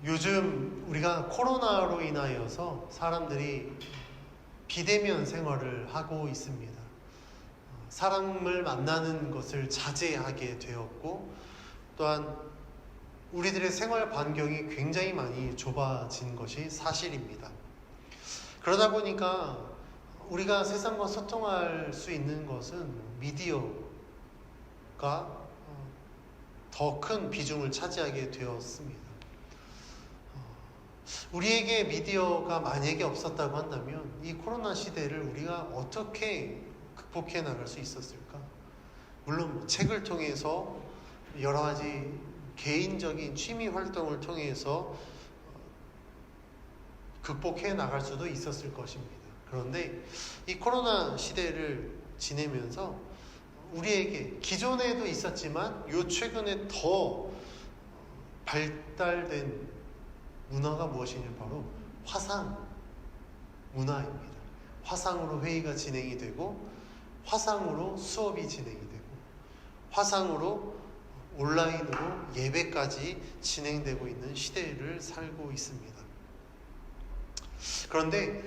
요즘 우리가 코로나로 인하여서 사람들이 비대면 생활을 하고 있습니다. 사람을 만나는 것을 자제하게 되었고, 또한 우리들의 생활 반경이 굉장히 많이 좁아진 것이 사실입니다. 그러다 보니까 우리가 세상과 소통할 수 있는 것은 미디어가 더 큰 비중을 차지하게 되었습니다. 우리에게 미디어가 만약에 없었다고 한다면 이 코로나 시대를 우리가 어떻게 극복해 나갈 수 있었을까? 물론 책을 통해서 여러 가지 개인적인 취미 활동을 통해서 극복해 나갈 수도 있었을 것입니다. 그런데 이 코로나 시대를 지내면서 우리에게 기존에도 있었지만 요 최근에 더 발달된 문화가 무엇이냐, 바로 화상 문화입니다. 화상으로 회의가 진행이 되고, 화상으로 수업이 진행이 되고, 화상으로 온라인으로 예배까지 진행되고 있는 시대를 살고 있습니다. 그런데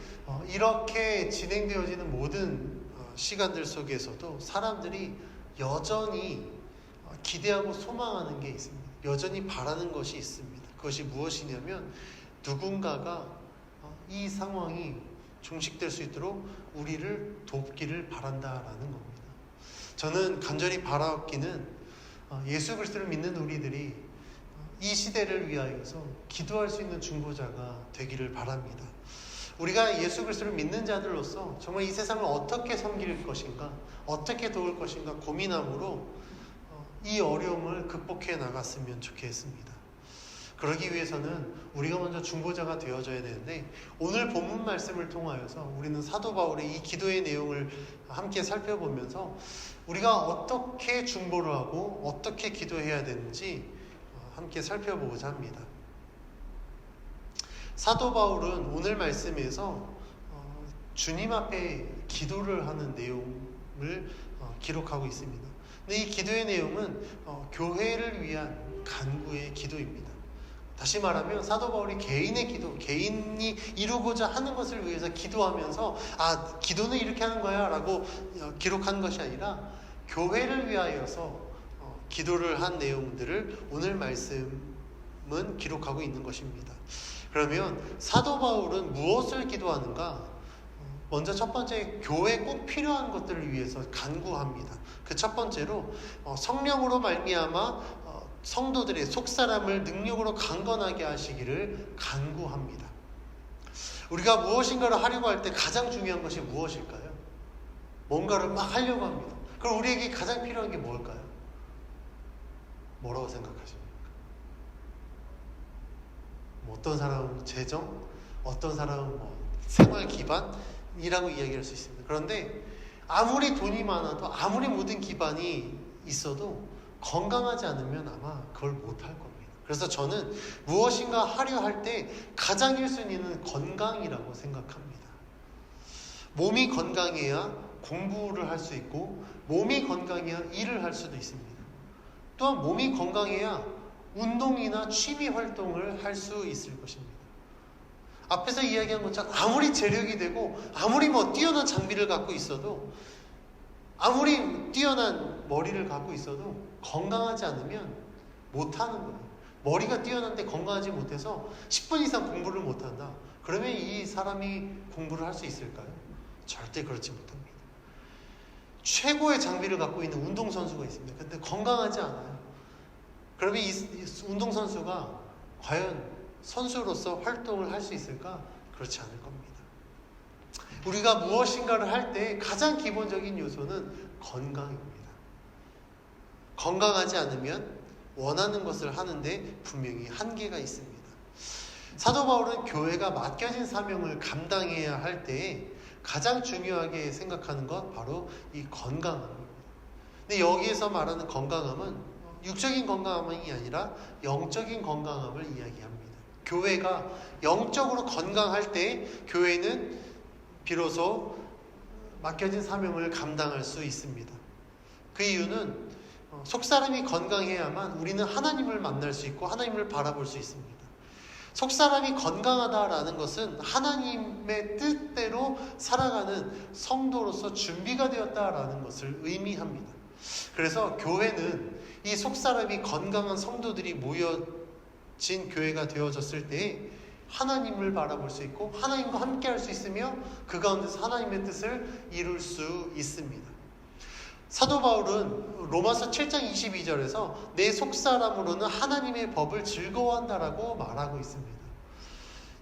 이렇게 진행되어지는 모든 시간들 속에서도 사람들이 여전히 기대하고 소망하는 게 있습니다. 여전히 바라는 것이 있습니다. 그것이 무엇이냐면, 누군가가 이 상황이 종식될 수 있도록 우리를 돕기를 바란다라는 겁니다. 저는 간절히 바라옵기는 예수 그리스도를 믿는 우리들이 이 시대를 위하여서 기도할 수 있는 중보자가 되기를 바랍니다. 우리가 예수 그리스도를 믿는 자들로서 정말 이 세상을 어떻게 섬길 것인가, 어떻게 도울 것인가 고민함으로 이 어려움을 극복해 나갔으면 좋겠습니다. 그러기 위해서는 우리가 먼저 중보자가 되어져야 되는데, 오늘 본문 말씀을 통하여서 우리는 사도 바울의 이 기도의 내용을 함께 살펴보면서 우리가 어떻게 중보를 하고 어떻게 기도해야 되는지 함께 살펴보고자 합니다. 사도 바울은 오늘 말씀에서 주님 앞에 기도를 하는 내용을 기록하고 있습니다. 근데 이 기도의 내용은 교회를 위한 간구의 기도입니다. 다시 말하면 사도 바울이 개인의 기도, 개인이 이루고자 하는 것을 위해서 기도하면서 기도는 이렇게 하는 거야 라고 기록한 것이 아니라 교회를 위하여서 기도를 한 내용들을 오늘 말씀은 기록하고 있는 것입니다. 그러면 사도 바울은 무엇을 기도하는가? 먼저 첫 번째, 교회에 꼭 필요한 것들을 위해서 간구합니다. 그 첫 번째로 성령으로 말미암아 성도들의 속사람을 능력으로 강건하게 하시기를 간구합니다. 우리가 무엇인가를 하려고 할 때 가장 중요한 것이 무엇일까요? 뭔가를 막 하려고 합니다. 그럼 우리에게 가장 필요한 게 뭘까요? 뭐라고 생각하십니까? 어떤 사람은 재정, 어떤 사람은 생활 기반이라고 이야기할 수 있습니다. 그런데 아무리 돈이 많아도, 아무리 모든 기반이 있어도 건강하지 않으면 아마 그걸 못할 겁니다. 그래서 저는 무엇인가 하려 할 때 가장 1순위는 건강이라고 생각합니다. 몸이 건강해야 공부를 할 수 있고, 몸이 건강해야 일을 할 수도 있습니다. 또한 몸이 건강해야 운동이나 취미 활동을 할 수 있을 것입니다. 앞에서 이야기한 것처럼 아무리 재력이 되고, 아무리 뛰어난 장비를 갖고 있어도, 아무리 뛰어난 머리를 갖고 있어도 건강하지 않으면 못하는 거예요. 머리가 뛰어난데 건강하지 못해서 10분 이상 공부를 못한다. 그러면 이 사람이 공부를 할 수 있을까요? 절대 그렇지 못합니다. 최고의 장비를 갖고 있는 운동선수가 있습니다. 근데 건강하지 않아요. 그러면 이 운동선수가 과연 선수로서 활동을 할 수 있을까? 그렇지 않을 겁니다. 우리가 무엇인가를 할 때 가장 기본적인 요소는 건강입니다. 건강하지 않으면 원하는 것을 하는데 분명히 한계가 있습니다. 사도 바울은 교회가 맡겨진 사명을 감당해야 할 때에 가장 중요하게 생각하는 것, 바로 이 건강함입니다. 근데 여기에서 말하는 건강함은 육적인 건강함이 아니라 영적인 건강함을 이야기합니다. 교회가 영적으로 건강할 때 교회는 비로소 맡겨진 사명을 감당할 수 있습니다. 그 이유는 속사람이 건강해야만 우리는 하나님을 만날 수 있고 하나님을 바라볼 수 있습니다. 속사람이 건강하다라는 것은 하나님의 뜻대로 살아가는 성도로서 준비가 되었다라는 것을 의미합니다. 그래서 교회는 이 속사람이 건강한 성도들이 모여진 교회가 되어졌을 때 하나님을 바라볼 수 있고 하나님과 함께 할 수 있으며 그 가운데서 하나님의 뜻을 이룰 수 있습니다. 사도 바울은 로마서 7장 22절에서 내 속사람으로는 하나님의 법을 즐거워한다라고 말하고 있습니다.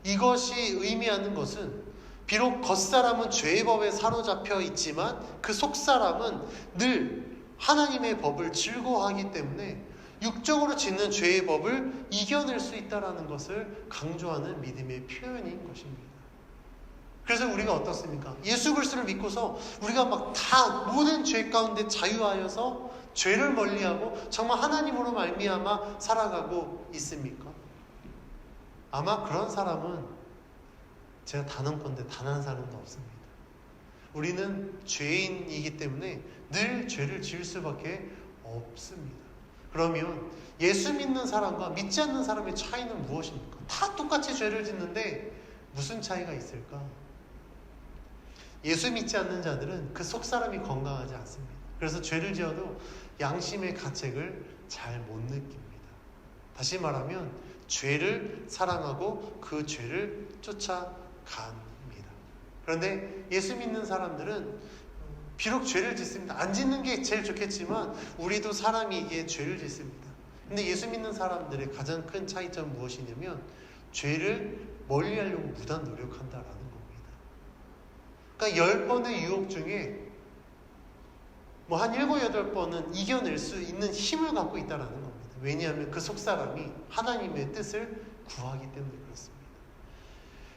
이것이 의미하는 것은 비록 겉사람은 죄의 법에 사로잡혀 있지만 그 속사람은 늘 하나님의 법을 즐거워하기 때문에 육적으로 짓는 죄의 법을 이겨낼 수 있다는 것을 강조하는 믿음의 표현인 것입니다. 그래서 우리가 어떻습니까? 예수 그리스도를 믿고서 우리가 막 다 모든 죄 가운데 자유하여서 죄를 멀리하고 정말 하나님으로 말미암아 살아가고 있습니까? 아마 그런 사람은 제가 단언컨대 단 한 사람도 없습니다. 우리는 죄인이기 때문에 늘 죄를 지을 수밖에 없습니다. 그러면 예수 믿는 사람과 믿지 않는 사람의 차이는 무엇입니까? 다 똑같이 죄를 짓는데 무슨 차이가 있을까? 예수 믿지 않는 자들은 그 속사람이 건강하지 않습니다. 그래서 죄를 지어도 양심의 가책을 잘 못 느낍니다. 다시 말하면 죄를 사랑하고 그 죄를 쫓아갑니다. 그런데 예수 믿는 사람들은 비록 죄를 짓습니다. 안 짓는 게 제일 좋겠지만 우리도 사람이기에 죄를 짓습니다. 근데 예수 믿는 사람들의 가장 큰 차이점은 무엇이냐면 죄를 멀리하려고 무단 노력한다라는 겁니다. 그러니까 10번의 유혹 중에 한 7, 8번은 이겨낼 수 있는 힘을 갖고 있다는 겁니다. 왜냐하면 그 속사람이 하나님의 뜻을 구하기 때문에 그렇습니다.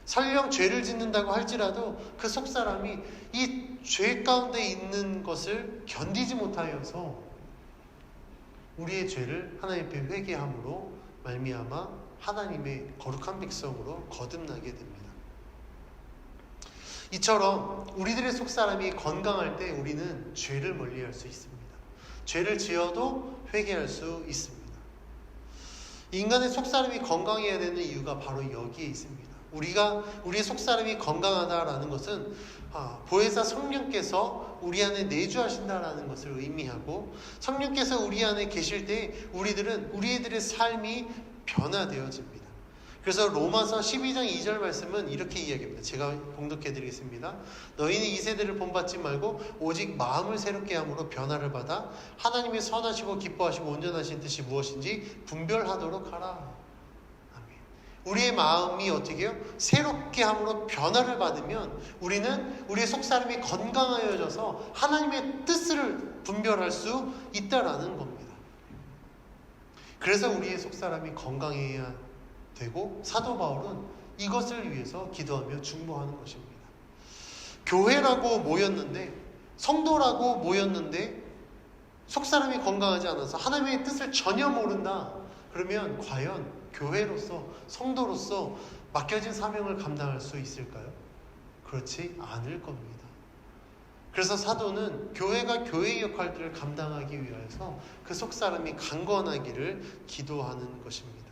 설령 죄를 짓는다고 할지라도 그 속사람이 이 죄 가운데 있는 것을 견디지 못하여서 우리의 죄를 하나님 앞에 회개함으로 말미암아 하나님의 거룩한 백성으로 거듭나게 됩니다. 이처럼 우리들의 속사람이 건강할 때 우리는 죄를 멀리할 수 있습니다. 죄를 지어도 회개할 수 있습니다. 인간의 속사람이 건강해야 되는 이유가 바로 여기에 있습니다. 우리의 속사람이 건강하다라는 것은 보혜사 성령께서 우리 안에 내주하신다라는 것을 의미하고 성령께서 우리 안에 계실 때 우리들의 삶이 변화되어집니다. 그래서 로마서 12장 2절 말씀은 이렇게 이야기합니다. 제가 봉독해 드리겠습니다. 너희는 이 세대를 본받지 말고 오직 마음을 새롭게 함으로 변화를 받아 하나님의 선하시고 기뻐하시고 온전하신 뜻이 무엇인지 분별하도록 하라. 아멘. 우리의 마음이 어떻게 해요? 새롭게 함으로 변화를 받으면 우리는 우리의 속사람이 건강하여져서 하나님의 뜻을 분별할 수 있다라는 겁니다. 그래서 우리의 속사람이 건강해야 되고 사도 바울은 이것을 위해서 기도하며 중보하는 것입니다. 교회라고 모였는데 성도라고 모였는데 속사람이 건강하지 않아서 하나님의 뜻을 전혀 모른다. 그러면 과연 교회로서 성도로서 맡겨진 사명을 감당할 수 있을까요? 그렇지 않을 겁니다. 그래서 사도는 교회가 교회의 역할들을 감당하기 위해서 그 속사람이 강건하기를 기도하는 것입니다.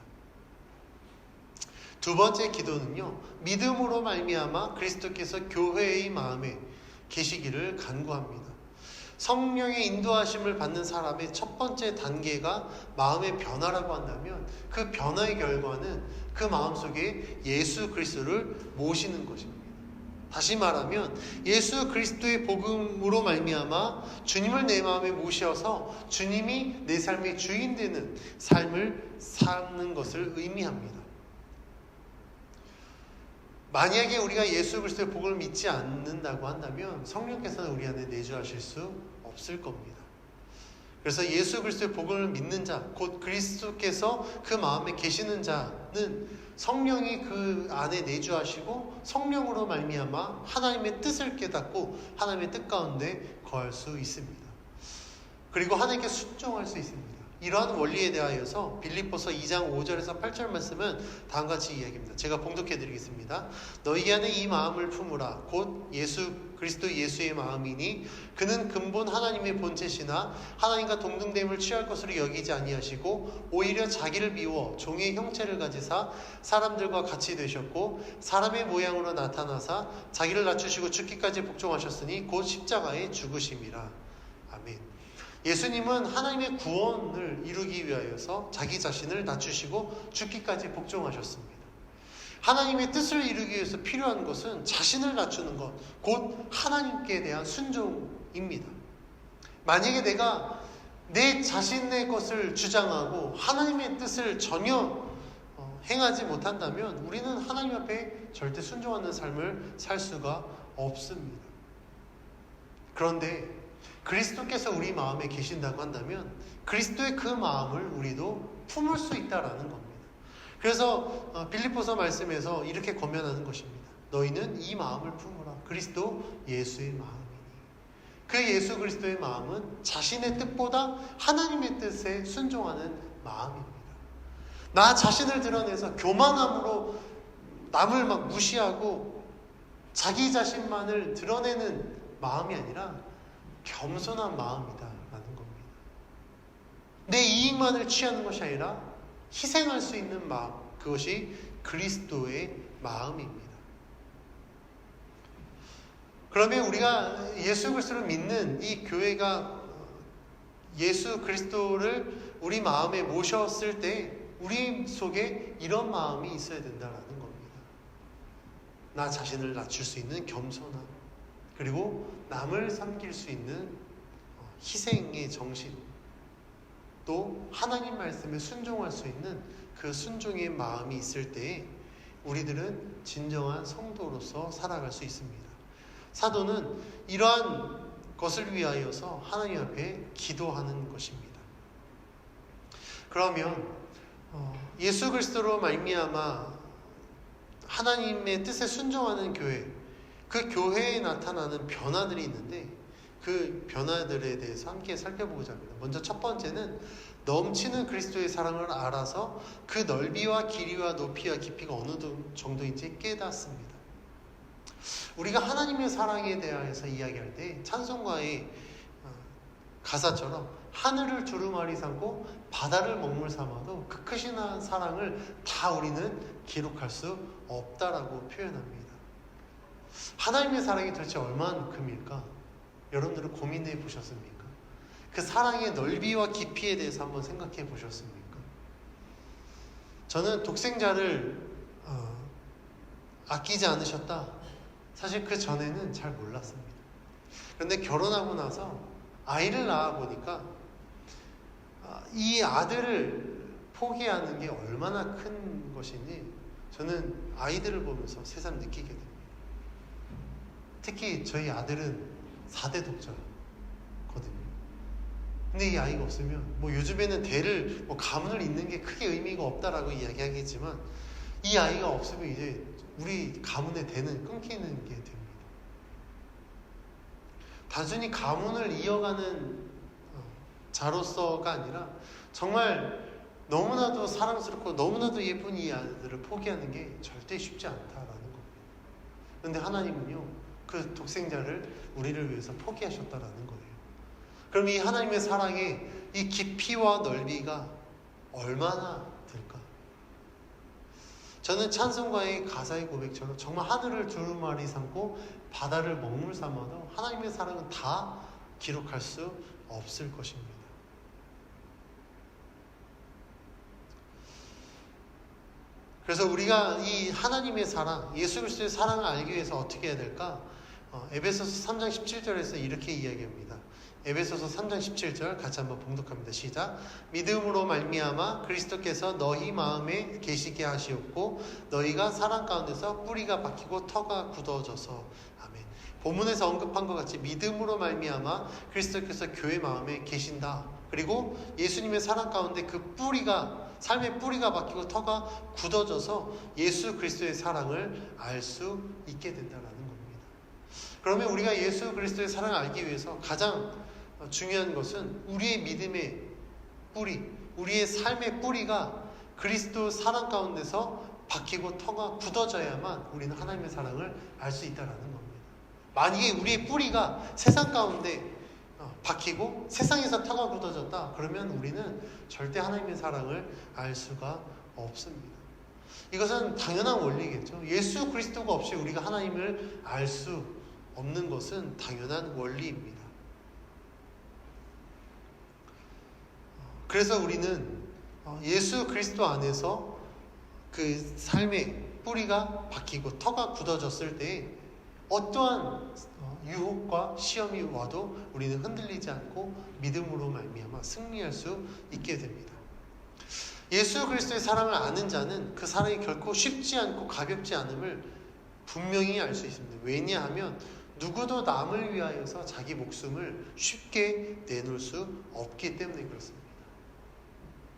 두 번째 기도는요, 믿음으로 말미암아 그리스도께서 교회의 마음에 계시기를 간구합니다. 성령의 인도하심을 받는 사람의 첫 번째 단계가 마음의 변화라고 한다면 그 변화의 결과는 그 마음속에 예수 그리스도를 모시는 것입니다. 다시 말하면 예수 그리스도의 복음으로 말미암아 주님을 내 마음에 모셔서 주님이 내 삶의 주인 되는 삶을 사는 것을 의미합니다. 만약에 우리가 예수 그리스도의 복음을 믿지 않는다고 한다면 성령께서는 우리 안에 내주하실 수 없을 겁니다. 그래서 예수 그리스도의 복음을 믿는 자, 곧 그리스도께서 그 마음에 계시는 자는 성령이 그 안에 내주하시고 성령으로 말미암아 하나님의 뜻을 깨닫고 하나님의 뜻 가운데 거할 수 있습니다. 그리고 하나님께 순종할 수 있습니다. 이러한 원리에 대하여서 빌립보서 2장 5절에서 8절 말씀은 다음과 같이 이야기합니다. 제가 봉독해 드리겠습니다. 너희 안에 이 마음을 품으라. 곧 그리스도 예수의 마음이니 그는 근본 하나님의 본체시나 하나님과 동등됨을 취할 것으로 여기지 아니하시고 오히려 자기를 비워 종의 형체를 가지사 사람들과 같이 되셨고 사람의 모양으로 나타나사 자기를 낮추시고 죽기까지 복종하셨으니 곧 십자가에 죽으심이라. 아멘. 예수님은 하나님의 구원을 이루기 위하여서 자기 자신을 낮추시고 죽기까지 복종하셨습니다. 하나님의 뜻을 이루기 위해서 필요한 것은 자신을 낮추는 것, 곧 하나님께 대한 순종입니다. 만약에 내가 내 자신의 것을 주장하고 하나님의 뜻을 전혀 행하지 못한다면 우리는 하나님 앞에 절대 순종하는 삶을 살 수가 없습니다. 그런데 그리스도께서 우리 마음에 계신다고 한다면 그리스도의 그 마음을 우리도 품을 수 있다라는 겁니다. 그래서 빌립보서 말씀에서 이렇게 권면하는 것입니다. 너희는 이 마음을 품으라. 그리스도 예수의 마음이니. 그 예수 그리스도의 마음은 자신의 뜻보다 하나님의 뜻에 순종하는 마음입니다. 나 자신을 드러내서 교만함으로 남을 막 무시하고 자기 자신만을 드러내는 마음이 아니라 겸손한 마음이다라는 겁니다. 내 이익만을 취하는 것이 아니라 희생할 수 있는 마음, 그것이 그리스도의 마음입니다. 그러면 우리가 예수 그리스도를 믿는 이 교회가 예수 그리스도를 우리 마음에 모셨을 때 우리 속에 이런 마음이 있어야 된다는 겁니다. 나 자신을 낮출 수 있는 겸손함, 그리고 남을 섬길 수 있는 희생의 정신, 또 하나님 말씀에 순종할 수 있는 그 순종의 마음이 있을 때에 우리들은 진정한 성도로서 살아갈 수 있습니다. 사도는 이러한 것을 위하여서 하나님 앞에 기도하는 것입니다. 그러면 예수 그리스도로 말미암아 하나님의 뜻에 순종하는 교회, 그 교회에 나타나는 변화들이 있는데 그 변화들에 대해서 함께 살펴보고자 합니다. 먼저 첫 번째는 넘치는 그리스도의 사랑을 알아서 그 넓이와 길이와 높이와 깊이가 어느 정도인지 깨닫습니다. 우리가 하나님의 사랑에 대해서 이야기할 때 찬송가의 가사처럼 하늘을 두루마리 삼고 바다를 먹물 삼아도 그 크신 사랑을 다 우리는 기록할 수 없다라고 표현합니다. 하나님의 사랑이 도대체 얼마만큼일까? 여러분들은 고민해 보셨습니까? 그 사랑의 넓이와 깊이에 대해서 한번 생각해 보셨습니까? 저는 독생자를 아끼지 않으셨다. 사실 그 전에는 잘 몰랐습니다. 그런데 결혼하고 나서 아이를 낳아 보니까 이 아들을 포기하는 게 얼마나 큰 것인지 저는 아이들을 보면서 새삼 느끼게 됩니다. 특히 저희 아들은 4대 독자거든요. 근데 이 아이가 없으면 요즘에는 대를 가문을 잇는 게 크게 의미가 없다라고 이야기하겠지만 이 아이가 없으면 이제 우리 가문의 대는 끊기는 게 됩니다. 단순히 가문을 이어가는 자로서가 아니라 정말 너무나도 사랑스럽고 너무나도 예쁜 이 아들을 포기하는 게 절대 쉽지 않다라는 겁니다. 그런데 하나님은요, 그 독생자를 우리를 위해서 포기하셨다라는 거예요. 그럼 이 하나님의 사랑의 이 깊이와 넓이가 얼마나 될까? 저는 찬송가의 가사의 고백처럼 정말 하늘을 두루마리 삼고 바다를 먹물 삼아도 하나님의 사랑은 다 기록할 수 없을 것입니다. 그래서 우리가 이 하나님의 사랑, 예수 그리스도의 사랑을 알기 위해서 어떻게 해야 될까? 에베소서 3장 17절에서 이렇게 이야기합니다. 에베소서 3장 17절 같이 한번 봉독합니다. 시작. 믿음으로 말미암아 그리스도께서 너희 마음에 계시게 하시었고 너희가 사랑 가운데서 뿌리가 박히고 터가 굳어져서. 아멘. 본문에서 언급한 것 같이 믿음으로 말미암아 그리스도께서 교회 마음에 계신다. 그리고 예수님의 사랑 가운데 그 뿌리가, 삶의 뿌리가 박히고 터가 굳어져서 예수 그리스도의 사랑을 알 수 있게 된다는 겁니다. 그러면 우리가 예수 그리스도의 사랑을 알기 위해서 가장 중요한 것은 우리의 믿음에 뿌리, 우리의 삶의 뿌리가 그리스도 사랑 가운데서 박히고 터가 굳어져야만 우리는 하나님의 사랑을 알 수 있다는 겁니다. 만약에 우리의 뿌리가 세상 가운데 박히고 세상에서 터가 굳어졌다, 그러면 우리는 절대 하나님의 사랑을 알 수가 없습니다. 이것은 당연한 원리겠죠. 예수 그리스도가 없이 우리가 하나님을 알 수 없는 것은 당연한 원리입니다. 그래서 우리는 예수 그리스도 안에서 그 삶의 뿌리가 박히고 터가 굳어졌을 때 어떠한 유혹과 시험이 와도 우리는 흔들리지 않고 믿음으로 말미암아 승리할 수 있게 됩니다. 예수 그리스도의 사랑을 아는 자는 그 사랑이 결코 쉽지 않고 가볍지 않음을 분명히 알 수 있습니다. 왜냐하면 누구도 남을 위하여서 자기 목숨을 쉽게 내놓을 수 없기 때문에 그렇습니다.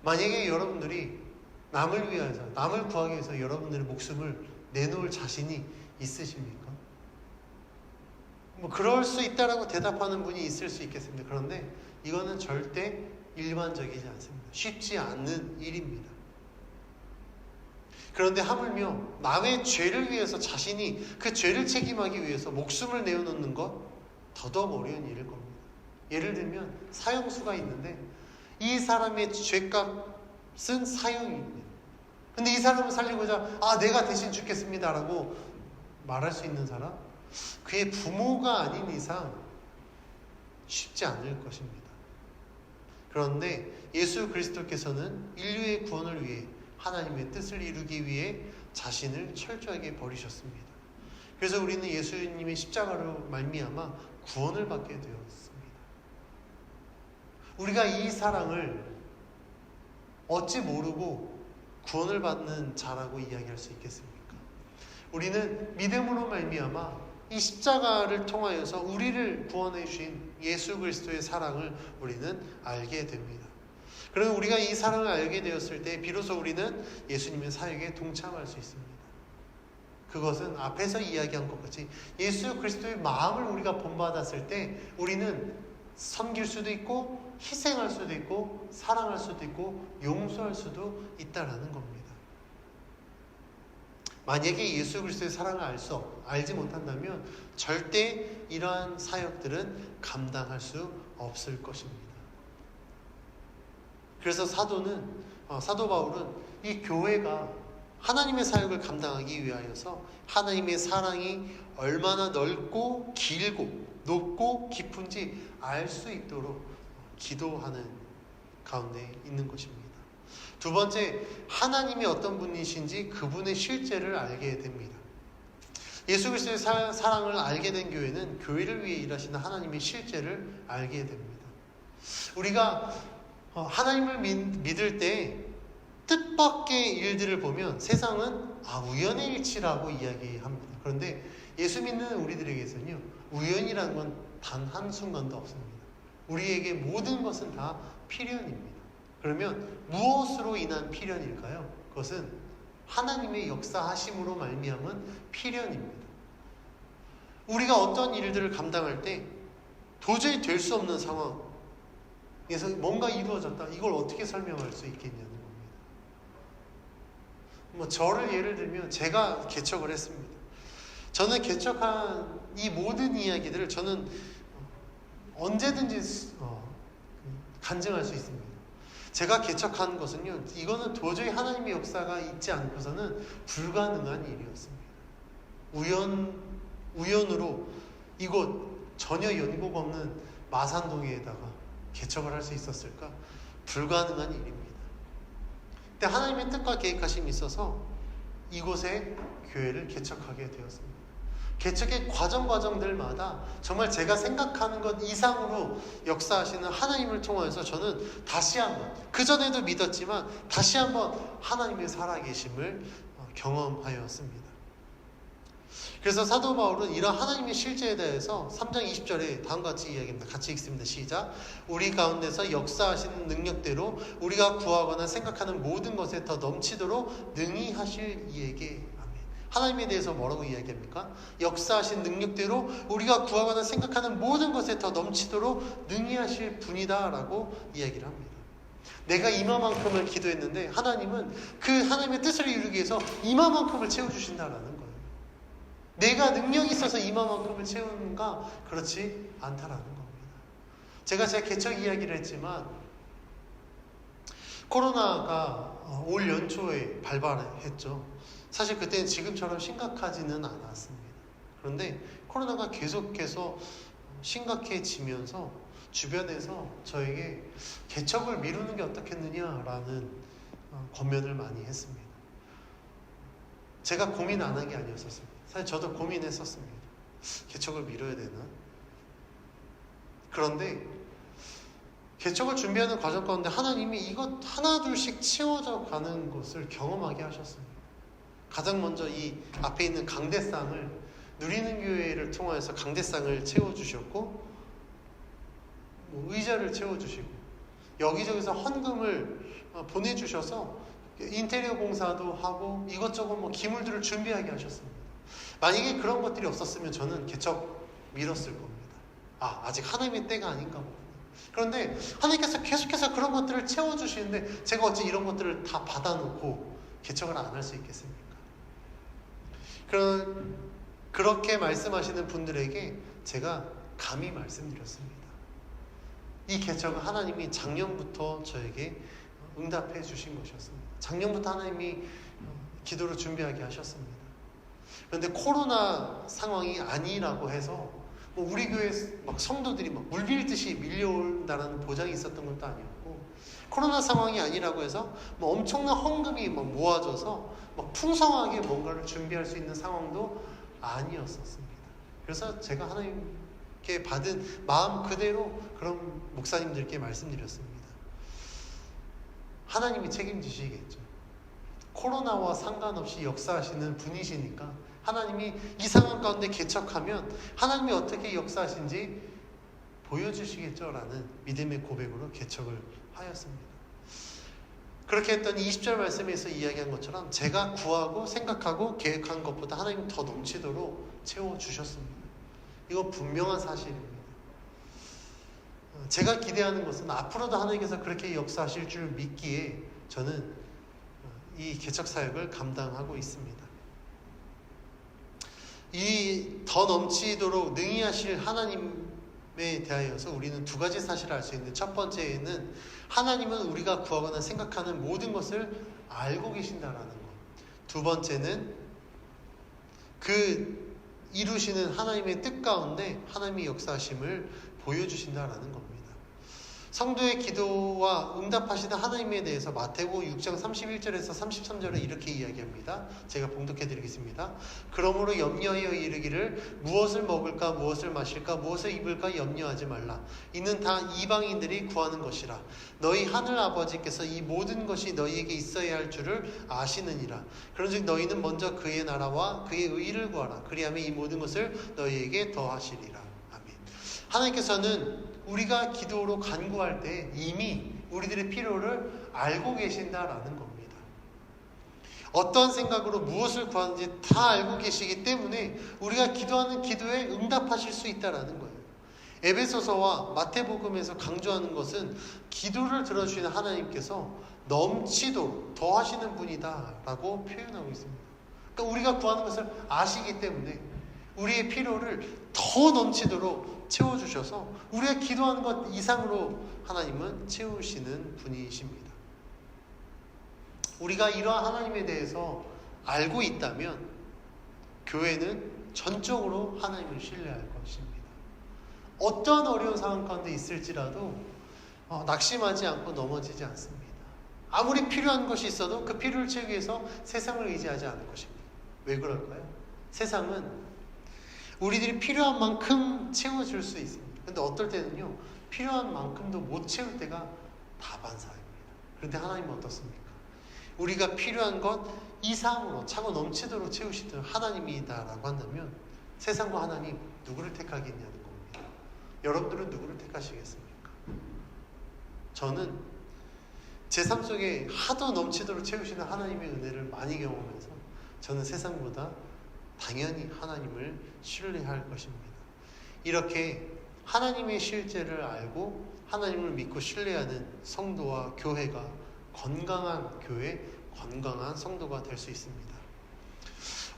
만약에 여러분들이 남을 위하여서, 남을 구하기 위해서 여러분들의 목숨을 내놓을 자신이 있으십니까? 그럴 수 있다라고 대답하는 분이 있을 수 있겠습니다. 그런데 이거는 절대 일반적이지 않습니다. 쉽지 않는 일입니다. 그런데 하물며 남의 죄를 위해서 자신이 그 죄를 책임하기 위해서 목숨을 내어놓는 것, 더더욱 어려운 일일 겁니다. 예를 들면 사형수가 있는데 이 사람의 죄값은 사형입니다. 근데 이 사람을 살리고자 내가 대신 죽겠습니다 라고 말할 수 있는 사람, 그의 부모가 아닌 이상 쉽지 않을 것입니다. 그런데 예수 그리스도께서는 인류의 구원을 위해 하나님의 뜻을 이루기 위해 자신을 철저하게 버리셨습니다. 그래서 우리는 예수님의 십자가로 말미암아 구원을 받게 되었습니다. 우리가 이 사랑을 어찌 모르고 구원을 받는 자라고 이야기할 수 있겠습니까? 우리는 믿음으로 말미암아 이 십자가를 통하여서 우리를 구원해 주신 예수 그리스도의 사랑을 우리는 알게 됩니다. 그러면 우리가 이 사랑을 알게 되었을 때 비로소 우리는 예수님의 사역에 동참할 수 있습니다. 그것은 앞에서 이야기한 것 같이 예수 그리스도의 마음을 우리가 본받았을 때 우리는 섬길 수도 있고 희생할 수도 있고 사랑할 수도 있고 용서할 수도 있다라는 겁니다. 만약에 예수 그리스도의 사랑을 알지 못한다면 절대 이러한 사역들은 감당할 수 없을 것입니다. 그래서 사도 바울은 이 교회가 하나님의 사역을 감당하기 위하여서 하나님의 사랑이 얼마나 넓고 길고 높고 깊은지 알 수 있도록 기도하는 가운데 있는 것입니다. 두 번째, 하나님이 어떤 분이신지 그분의 실제를 알게 됩니다. 예수 그리스도의 사랑을 알게 된 교회는 교회를 위해 일하시는 하나님의 실제를 알게 됩니다. 우리가 하나님을 믿을 때 뜻밖의 일들을 보면 세상은 우연의 일치라고 이야기합니다. 그런데 예수 믿는 우리들에게서는요, 우연이라는 건 단 한순간도 없습니다. 우리에게 모든 것은 다 필연입니다. 그러면 무엇으로 인한 필연일까요? 그것은 하나님의 역사하심으로 말미암은 필연입니다. 우리가 어떤 일들을 감당할 때 도저히 될 수 없는 상황에서 뭔가 이루어졌다. 이걸 어떻게 설명할 수 있겠냐는 겁니다. 저를 예를 들면 제가 개척을 했습니다. 저는 개척한 이 모든 이야기들을 저는 언제든지 간증할 수 있습니다. 제가 개척한 것은요, 이거는 도저히 하나님의 역사가 있지 않고서는 불가능한 일이었습니다. 우연으로 이곳 전혀 연고가 없는 마산동에다가 개척을 할 수 있었을까? 불가능한 일입니다. 근데 하나님의 뜻과 계획하심이 있어서 이곳에 교회를 개척하게 되었습니다. 개척의 과정들마다 정말 제가 생각하는 것 이상으로 역사하시는 하나님을 통하여서 저는 다시 한번, 그전에도 믿었지만 다시 한번 하나님의 살아계심을 경험하였습니다. 그래서 사도 바울은 이런 하나님의 실제에 대해서 3장 20절에 다음과 같이 이야기합니다. 같이 읽습니다. 시작. 우리 가운데서 역사하시는 능력대로 우리가 구하거나 생각하는 모든 것에 더 넘치도록 능히 하실 이에게. 하나님에 대해서 뭐라고 이야기합니까? 역사하신 능력대로 우리가 구하거나 생각하는 모든 것에 더 넘치도록 능히 하실 분이다 라고 이야기를 합니다. 내가 이마만큼을 기도했는데 하나님은 그 하나님의 뜻을 이루기 위해서 이마만큼을 채워주신다라는 거예요. 내가 능력이 있어서 이마만큼을 채우는가? 그렇지 않다라는 겁니다. 제가 개척 이야기를 했지만 코로나가 올 연초에 발발했죠. 사실 그때는 지금처럼 심각하지는 않았습니다. 그런데 코로나가 계속해서 심각해지면서 주변에서 저에게 개척을 미루는 게 어떻겠느냐라는 권면을 많이 했습니다. 제가 고민 안 한 게 아니었었습니다. 사실 저도 고민했었습니다. 개척을 미뤄야 되나? 그런데 개척을 준비하는 과정 가운데 하나님이 이것 하나 둘씩 채워져 가는 것을 경험하게 하셨습니다. 가장 먼저 이 앞에 있는 강대상을 누리는 교회를 통하여서 강대상을 채워주셨고, 의자를 채워주시고, 여기저기서 헌금을 보내주셔서 인테리어 공사도 하고 이것저것 기물들을 준비하게 하셨습니다. 만약에 그런 것들이 없었으면 저는 개척 미뤘을 겁니다. 아직 하나님의 때가 아닌가 보구나. 그런데 하나님께서 계속해서 그런 것들을 채워주시는데 제가 어찌 이런 것들을 다 받아놓고 개척을 안 할 수 있겠습니까? 그렇게 말씀하시는 분들에게 제가 감히 말씀드렸습니다. 이 개척은 하나님이 작년부터 저에게 응답해 주신 것이었습니다. 작년부터 하나님이 기도를 준비하게 하셨습니다. 그런데 코로나 상황이 아니라고 해서 우리 교회 성도들이 물밀듯이 밀려온다는 보장이 있었던 것도 아니었고, 코로나 상황이 아니라고 해서 엄청난 헌금이 모아져서 풍성하게 뭔가를 준비할 수 있는 상황도 아니었었습니다. 그래서 제가 하나님께 받은 마음 그대로 그런 목사님들께 말씀드렸습니다. 하나님이 책임지시겠죠. 코로나와 상관없이 역사하시는 분이시니까 하나님이 이 상황 가운데 개척하면 하나님이 어떻게 역사하신지 보여주시겠죠 라는 믿음의 고백으로 개척을 하였습니다. 그렇게 했더니 20절 말씀에서 이야기한 것처럼 제가 구하고 생각하고 계획한 것보다 하나님이 더 넘치도록 채워주셨습니다. 이거 분명한 사실입니다. 제가 기대하는 것은 앞으로도 하나님께서 그렇게 역사하실 줄 믿기에 저는 이 개척 사역을 감당하고 있습니다. 이 더 넘치도록 능히 하실 하나님에 대하여서 우리는 두 가지 사실을 알 수 있는데, 첫 번째는 하나님은 우리가 구하거나 생각하는 모든 것을 알고 계신다라는 것. 두 번째는 그 이루시는 하나님의 뜻 가운데 하나님의 역사하심을 보여주신다라는 겁니다. 성도의 기도와 응답하시는 하나님에 대해서 마태복음 6장 31절에서 33절에 이렇게 이야기합니다. 제가 봉독해 드리겠습니다. 그러므로 염려하여 이르기를 무엇을 먹을까 무엇을 마실까 무엇을 입을까 염려하지 말라. 이는 다 이방인들이 구하는 것이라. 너희 하늘 아버지께서 이 모든 것이 너희에게 있어야 할 줄을 아시느니라. 그런즉 너희는 먼저 그의 나라와 그의 의를 구하라. 그리하면 이 모든 것을 너희에게 더하시리라. 아멘. 하나님께서는 우리가 기도로 간구할 때 이미 우리들의 필요를 알고 계신다라는 겁니다. 어떤 생각으로 무엇을 구하는지 다 알고 계시기 때문에 우리가 기도하는 기도에 응답하실 수 있다라는 거예요. 에베소서와 마태복음에서 강조하는 것은 기도를 들어주시는 하나님께서 넘치도록 더하시는 분이다라고 표현하고 있습니다. 그러니까 우리가 구하는 것을 아시기 때문에 우리의 필요를 더 넘치도록 채워주셔서 우리가 기도하는 것 이상으로 하나님은 채우시는 분이십니다. 우리가 이러한 하나님에 대해서 알고 있다면 교회는 전적으로 하나님을 신뢰할 것입니다. 어떤 어려운 상황 가운데 있을지라도 낙심하지 않고 넘어지지 않습니다. 아무리 필요한 것이 있어도 그 필요를 채우기 위해서 세상을 의지하지 않을 것입니다. 왜 그럴까요? 세상은 우리들이 필요한 만큼 채워줄 수 있습니다. 그런데 어떨 때는요, 필요한 만큼도 못 채울 때가 다반사입니다. 그런데 하나님은 어떻습니까? 우리가 필요한 것 이상으로 차고 넘치도록 채우시던 하나님이다라고 한다면 세상과 하나님 누구를 택하겠냐는 겁니다. 여러분들은 누구를 택하시겠습니까? 저는 제 삶 속에 하도 넘치도록 채우시는 하나님의 은혜를 많이 경험해서 저는 세상보다 당연히 하나님을 신뢰할 것입니다. 이렇게 하나님의 실제를 알고 하나님을 믿고 신뢰하는 성도와 교회가 건강한 교회, 건강한 성도가 될 수 있습니다.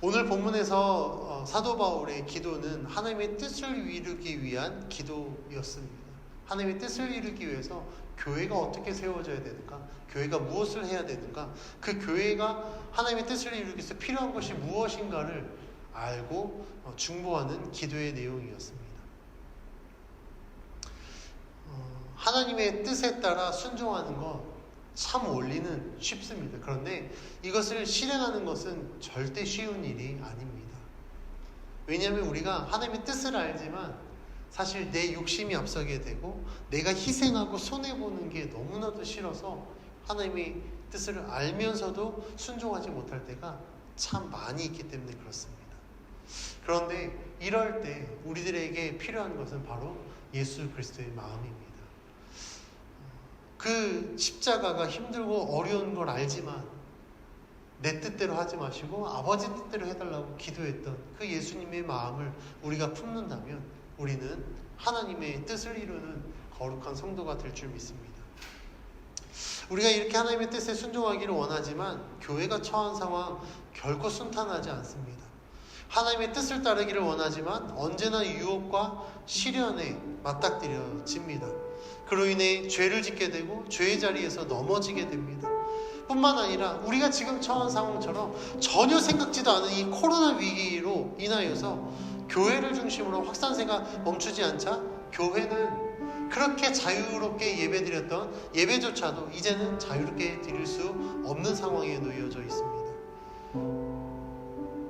오늘 본문에서 사도 바울의 기도는 하나님의 뜻을 이루기 위한 기도였습니다. 하나님의 뜻을 이루기 위해서 교회가 어떻게 세워져야 되는가, 교회가 무엇을 해야 되는가, 그 교회가 하나님의 뜻을 이루기 위해서 필요한 것이 무엇인가를 알고 중보하는 기도의 내용이었습니다. 하나님의 뜻에 따라 순종하는 것 참 원리는 쉽습니다. 그런데 이것을 실행하는 것은 절대 쉬운 일이 아닙니다. 왜냐하면 우리가 하나님의 뜻을 알지만 사실 내 욕심이 앞서게 되고 내가 희생하고 손해보는 게 너무나도 싫어서 하나님의 뜻을 알면서도 순종하지 못할 때가 참 많이 있기 때문에 그렇습니다. 그런데 이럴 때 우리들에게 필요한 것은 바로 예수 그리스도의 마음입니다. 그 십자가가 힘들고 어려운 걸 알지만 내 뜻대로 하지 마시고 아버지 뜻대로 해달라고 기도했던 그 예수님의 마음을 우리가 품는다면 우리는 하나님의 뜻을 이루는 거룩한 성도가 될 줄 믿습니다. 우리가 이렇게 하나님의 뜻에 순종하기를 원하지만 교회가 처한 상황 결코 순탄하지 않습니다. 하나님의 뜻을 따르기를 원하지만 언제나 유혹과 시련에 맞닥뜨려집니다. 그로 인해 죄를 짓게 되고 죄의 자리에서 넘어지게 됩니다. 뿐만 아니라 우리가 지금 처한 상황처럼 전혀 생각지도 않은 이 코로나 위기로 인하여서 교회를 중심으로 확산세가 멈추지 않자 교회는 그렇게 자유롭게 예배드렸던 예배조차도 이제는 자유롭게 드릴 수 없는 상황에 놓여져 있습니다.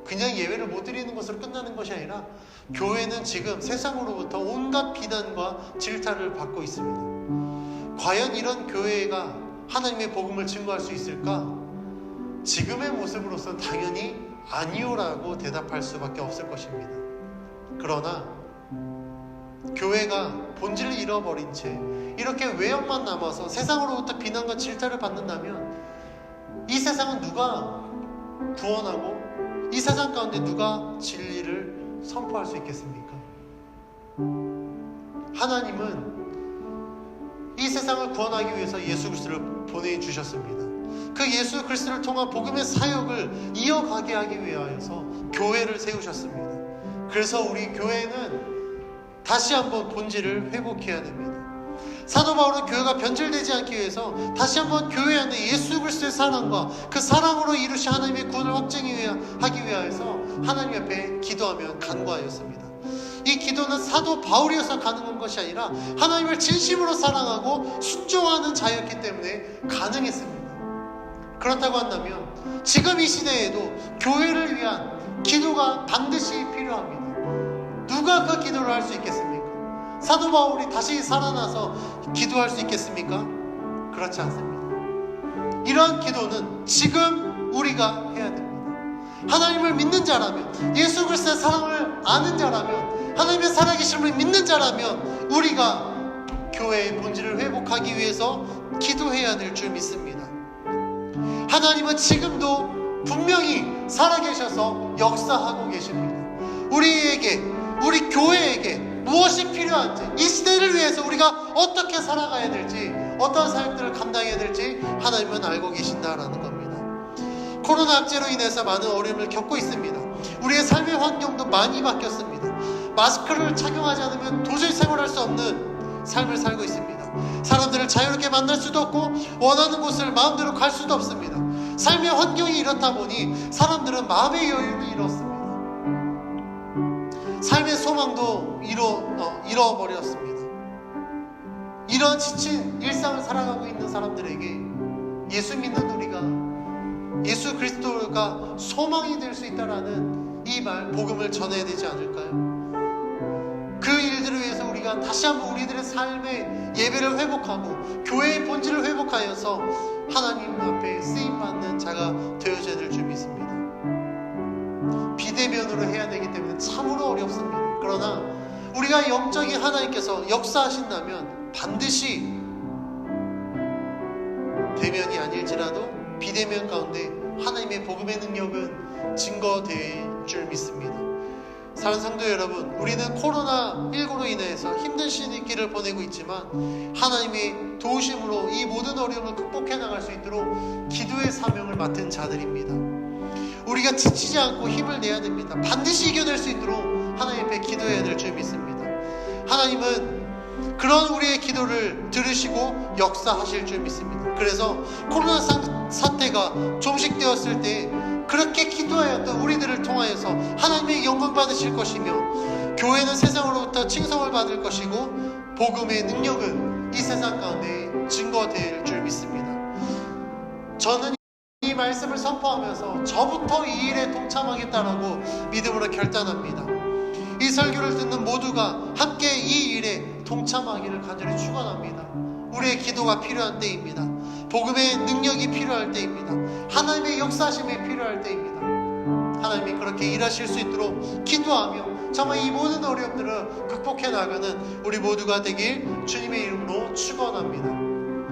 그냥 예배를 못 드리는 것으로 끝나는 것이 아니라 교회는 지금 세상으로부터 온갖 비난과 질타를 받고 있습니다. 과연 이런 교회가 하나님의 복음을 증거할 수 있을까? 지금의 모습으로서 당연히 아니요라고 대답할 수밖에 없을 것입니다. 그러나 교회가 본질을 잃어버린 채 이렇게 외형만 남아서 세상으로부터 비난과 질타를 받는다면 이 세상은 누가 구원하고 이 세상 가운데 누가 진리를 선포할 수 있겠습니까? 하나님은 이 세상을 구원하기 위해서 예수 그리스도를 보내주셨습니다. 그 예수 그리스도를 통한 복음의 사역을 이어가게 하기 위하여서 교회를 세우셨습니다. 그래서 우리 교회는 다시 한번 본질을 회복해야 됩니다. 사도 바울은 교회가 변질되지 않기 위해서 다시 한번 교회 안에 예수 그리스도의 사랑과 그 사랑으로 이루신 하나님의 구원을 확증하기 위하여서 하나님 앞에 기도하며 간구하였습니다. 이 기도는 사도 바울이어서 가능한 것이 아니라 하나님을 진심으로 사랑하고 순종하는 자였기 때문에 가능했습니다. 그렇다고 한다면 지금 이 시대에도 교회를 위한 기도가 반드시 필요합니다. 누가 그 기도를 할 수 있겠습니까? 사도 바울이 다시 살아나서 기도할 수 있겠습니까? 그렇지 않습니다. 이러한 기도는 지금 우리가 해야 됩니다. 하나님을 믿는 자라면, 예수 그리스도의 사랑을 아는 자라면, 하나님의 살아계심을 믿는 자라면 우리가 교회의 본질을 회복하기 위해서 기도해야 될 줄 믿습니다. 하나님은 지금도 분명히 살아계셔서 역사하고 계십니다. 우리에게, 우리 교회에게 무엇이 필요한지, 이 시대를 위해서 우리가 어떻게 살아가야 될지, 어떤 사역들을 감당해야 될지 하나님은 알고 계신다라는 겁니다. 코로나 악재로 인해서 많은 어려움을 겪고 있습니다. 우리의 삶의 환경도 많이 바뀌었습니다. 마스크를 착용하지 않으면 도저히 생활할 수 없는 삶을 살고 있습니다. 사람들을 자유롭게 만날 수도 없고 원하는 곳을 마음대로 갈 수도 없습니다. 삶의 환경이 이렇다 보니 사람들은 마음의 여유를 잃었습니다. 삶의 소망도 잃어버렸습니다. 이런 지친 일상을 살아가고 있는 사람들에게 예수 믿는 우리가, 예수 그리스도가 소망이 될 수 있다라는 이 말, 복음을 전해야 되지 않을까요? 그 일들을 위해서 우리가 다시 한번 우리들의 삶의 예배를 회복하고 교회의 본질을 회복하여서 하나님 앞에 쓰임받는 자가 되어져야 될 줄 믿습니다. 비대면으로 해야 되기 때문에 참으로 어렵습니다. 그러나 우리가 영적인 하나님께서 역사하신다면 반드시 대면이 아닐지라도 비대면 가운데 하나님의 복음의 능력은 증거될 줄 믿습니다. 사랑하는 성도 여러분, 우리는 코로나19로 인해서 힘든 시기를 보내고 있지만 하나님의 도우심으로 이 모든 어려움을 극복해 나갈 수 있도록 기도의 사명을 맡은 자들입니다. 우리가 지치지 않고 힘을 내야 됩니다. 반드시 이겨낼 수 있도록 하나님 앞에 기도해야 될 줄 믿습니다. 하나님은 그런 우리의 기도를 들으시고 역사하실 줄 믿습니다. 그래서 코로나 사태가 종식되었을 때 그렇게 기도하였던 우리들을 통하여서 하나님의 영광 받으실 것이며, 교회는 세상으로부터 칭송을 받을 것이고, 복음의 능력은 이 세상 가운데 증거될 줄 믿습니다. 저는 이 말씀을 선포하면서 저부터 이 일에 동참하겠다라고 믿음으로 결단합니다. 이 설교를 듣는 모두가 함께 이 일에 동참하기를 간절히 축원합니다. 우리의 기도가 필요한 때입니다. 복음의 능력이 필요할 때입니다. 하나님의 역사심이 필요할 때입니다. 하나님이 그렇게 일하실 수 있도록 기도하며 정말 이 모든 어려움들을 극복해 나가는 우리 모두가 되길 주님의 이름으로 축원합니다.